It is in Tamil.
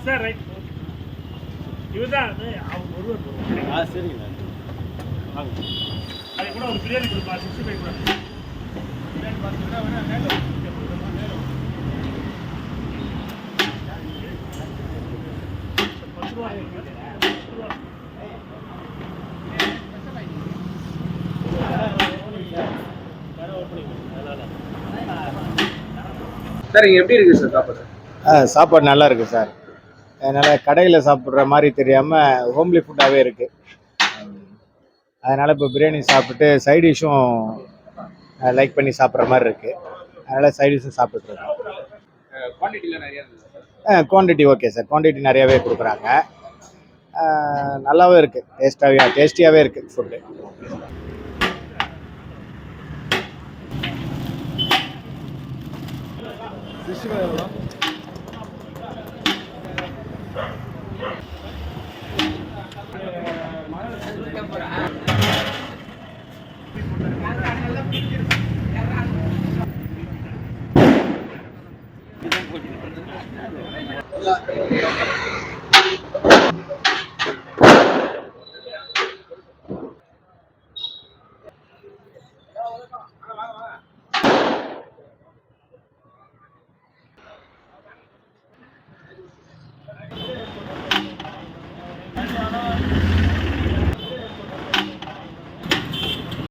சார் ரைட் இதுதான் சரிங்க அது கூட ஒரு பிரியாணி கொடுப்பா 65 கூட பிரியாணி பார்த்துக்கிட்டா சார் இங்கே எப்படி இருக்குது சார் சாப்பாடு? சாப்பாடு நல்லா இருக்குது சார். அதனால் கடையில் சாப்பிட்ற மாதிரி தெரியாமல் ஹோம்லி ஃபுட்டாகவே இருக்குது. அதனால் இப்போ பிரியாணி சாப்பிட்டு சைட் டிஷ்ஷும் லைக் பண்ணி சாப்பிட்ற மாதிரி இருக்குது. அதனால் சைட் டிஷ்ஷும் சாப்பிட்டுருக்கோம். குவான்டிட்டியில் நிறையா இருக்குது? Quantity okay sir. குவான்டிட்டி நிறையாவே கொடுக்குறாங்க. நல்லாவே இருக்குது. டேஸ்டியாகவே இருக்குது ஃபுட்டு.